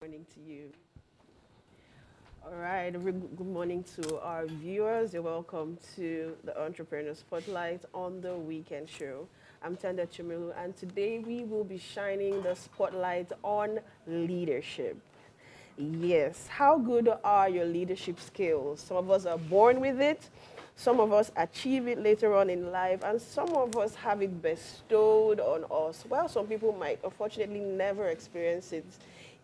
Morning to you. All right, good morning to our viewers. You're welcome to the Entrepreneur Spotlight on the Weekend Show. I'm Tanda Chimilu, and today we will be shining the spotlight on leadership. Yes, how good are your leadership skills? Some of us are born with it, some of us achieve it later on in life, and some of us have it bestowed on us. Well, some people might unfortunately never experience it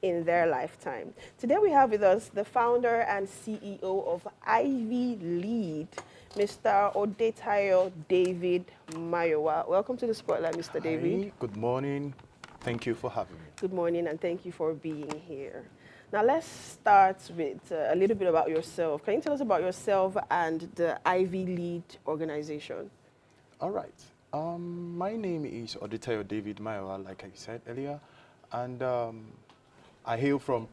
in their lifetime. Today we have with us the founder and CEO of Ivy Lead, Mr. Odetayo David Mayowa. Welcome to the spotlight, Mr. David. Hi, good morning. Thank you for having me. Good morning, and thank you for being here. Now, let's start with a little bit about yourself. Can you tell us about yourself and the Ivy Lead organization? All right. My name is Odetayo David Mayowa, like I said earlier, and I hail from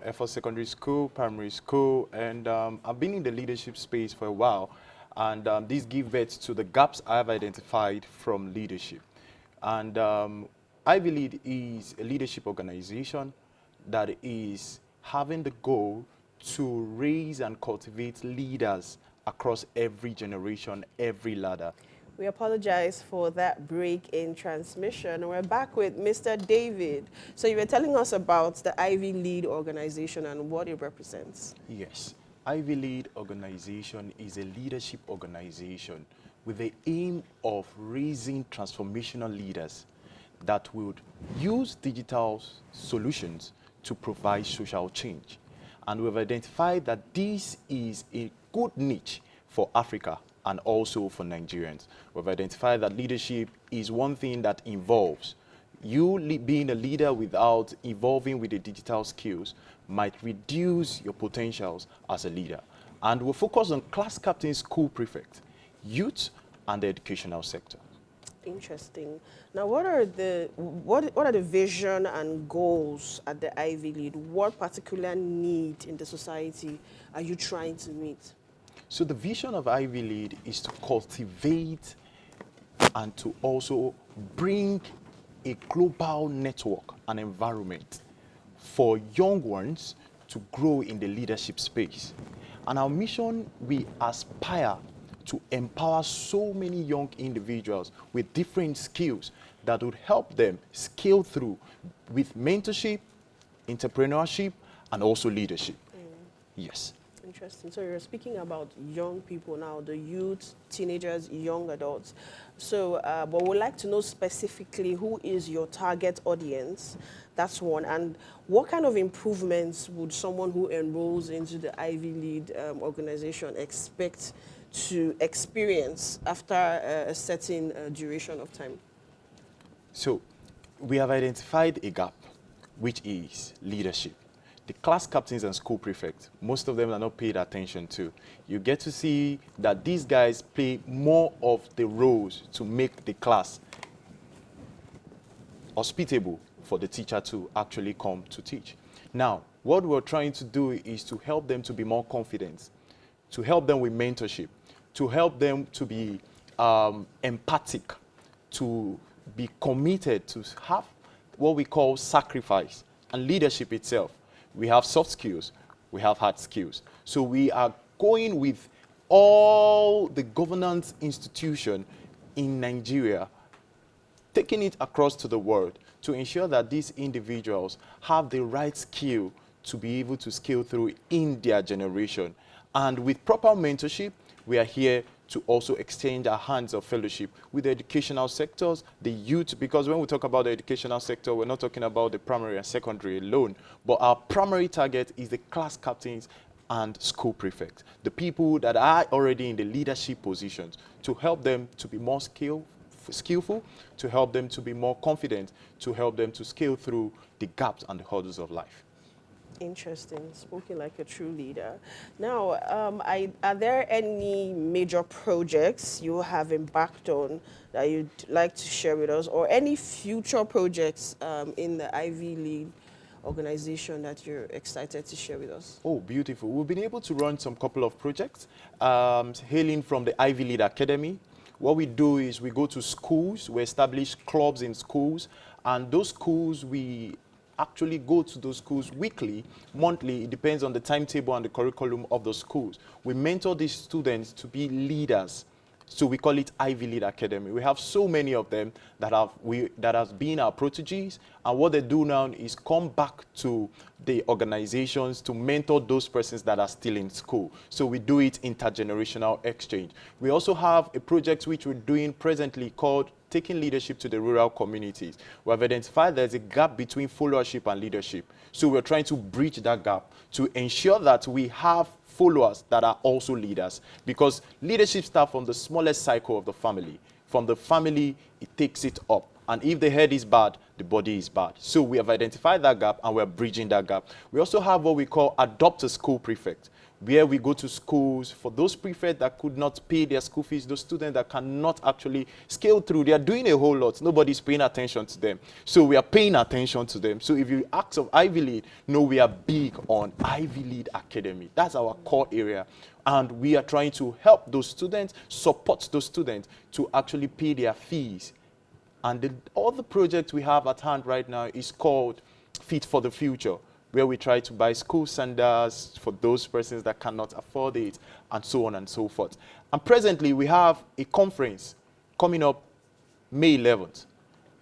Effort Secondary School, primary school, and I've been in the leadership space for a while, and this gives birth to the gaps I've identified from leadership. And Ivy Lead is a leadership organization that is having the goal to raise and cultivate leaders across every generation, every ladder. We apologize for that break in transmission. We're back with Mr. David. So you were telling us about the Ivy Lead organization and what it represents. Yes, Ivy Lead organization is a leadership organization with the aim of raising transformational leaders that would use digital solutions to provide social change. And we've identified that this is a good niche for Africa and also for Nigerians. We've identified that leadership is one thing that involves you being a leader without evolving with the digital skills might reduce your potentials as a leader. And we'll focus on class captain, school prefect, youth, and the educational sector. Interesting. Now, what are the vision and goals at the Ivy Lead? What particular need in the society are you trying to meet? So the vision of Ivy Lead is to cultivate and to also bring a global network and environment for young ones to grow in the leadership space. And our mission, we aspire to empower so many young individuals with different skills that would help them scale through with mentorship, entrepreneurship, and also leadership. Yes. Interesting. So you're speaking about young people now, the youth, teenagers, young adults. So, but we'd like to know specifically who is your target audience. That's one. And what kind of improvements would someone who enrolls into the Ivy Lead organization expect to experience after a certain duration of time? So we have identified a gap, which is leadership. The class captains and school prefects, most of them are not paid attention to. You get to see that these guys play more of the roles to make the class hospitable for the teacher to actually come to teach. Now, what we're trying to do is to help them to be more confident, to help them with mentorship, to help them to be empathic, to be committed, to have what we call sacrifice and leadership itself. We have soft skills, we have hard skills. So we are going with all the governance institution in Nigeria, taking it across to the world to ensure that these individuals have the right skill to be able to scale through in their generation. And with proper mentorship, we are here to also exchange our hands of fellowship with the educational sectors, the youth, because when we talk about the educational sector, we're not talking about the primary and secondary alone, but our primary target is the class captains and school prefects, the people that are already in the leadership positions, to help them to be more skillful, to help them to be more confident, to help them to scale through the gaps and the hurdles of life. Interesting. Spoken like a true leader. Now, are there any major projects you have embarked on that you'd like to share with us, or any future projects in the Ivy League organization that you're excited to share with us? Oh, beautiful. We've been able to run some couple of projects hailing from the Ivy Lead Academy. What we do is we go to schools, we establish clubs in schools, and those schools we actually go to those schools weekly, monthly. It depends on the timetable and the curriculum of the schools. We mentor these students to be leaders. So we call it Ivy Lead Academy. We have so many of them that have been our proteges, and what they do now is come back to the organizations to mentor those persons that are still in school. So we do it intergenerational exchange. We also have a project which we're doing presently called Taking Leadership to the Rural Communities. We have identified there's a gap between followership and leadership. So we're trying to bridge that gap to ensure that we have followers that are also leaders, because leadership starts from the smallest cycle of the family. From the family, it takes it up. And if the head is bad, the body is bad. So we have identified that gap and we're bridging that gap. We also have what we call Adopt a School Prefect, where we go to schools for those prefects that could not pay their school fees, those students that cannot actually scale through. They are doing a whole lot. Nobody's paying attention to them. So we are paying attention to them. So if you ask of Ivy Lead, no, we are big on Ivy Lead Academy. That's our core area. And we are trying to help those students, support those students to actually pay their fees. And the other project we have at hand right now is called Fit for the Future, where we try to buy school sandals for those persons that cannot afford it, and so on and so forth. And presently, we have a conference coming up May 11th.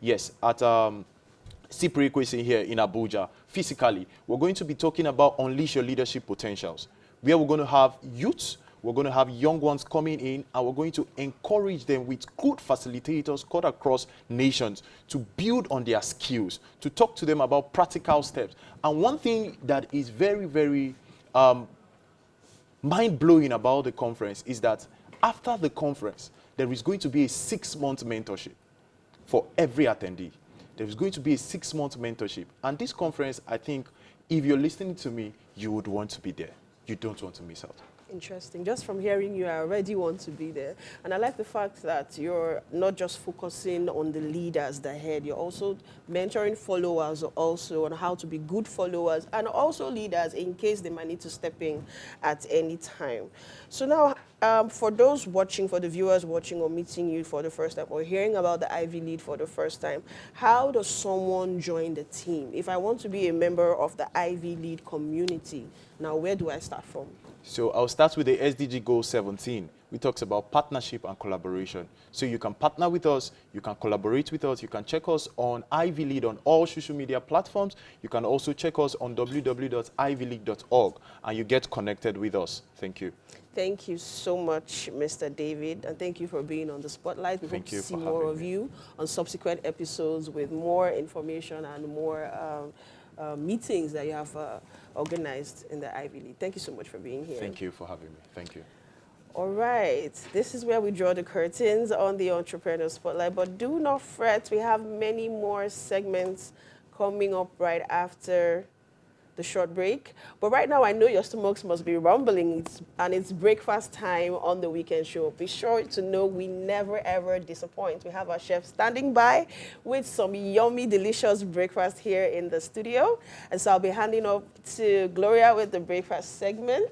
Yes, at CPRI Equation here in Abuja. Physically, we're going to be talking about Unleash Your Leadership Potentials, where we're going to have youths, we're going to have young ones coming in, and we're going to encourage them with good facilitators cut across nations to build on their skills, to talk to them about practical steps. And one thing that is very, very mind-blowing about the conference is that after the conference, there is going to be a 6-month mentorship for every attendee. There is going to be a 6-month mentorship. And this conference, I think, if you're listening to me, you would want to be there. You don't want to miss out. Interesting. Just from hearing you, I already want to be there. And I like the fact that you're not just focusing on the leaders, the head, you're also mentoring followers also on how to be good followers and also leaders in case they might need to step in at any time. So now, for those watching, for the viewers watching or meeting you for the first time or hearing about the Ivy Lead for the first time, how does someone join the team? If I want to be a member of the Ivy Lead community, now where do I start from? So I'll start with the SDG Goal 17. We talks about partnership and collaboration. So you can partner with us, you can collaborate with us, you can check us on Ivy Lead on all social media platforms. You can also check us on www.ivyleague.org and you get connected with us. Thank you. Thank you so much, Mr. David, and thank you for being on the spotlight. We hope to see more of you on subsequent episodes with more information and more meetings that you have organized in the Ivy League. Thank you so much for being here. Thank you for having me. Thank you. All right, this is where we draw the curtains on the Entrepreneur Spotlight, but do not fret, we have many more segments coming up right after the short break. But right now, I know your stomachs must be rumbling, and it's breakfast time on the weekend show. Be sure to know we never, ever disappoint. We have our chef standing by with some yummy, delicious breakfast here in the studio. And so I'll be handing up to Gloria with the breakfast segment.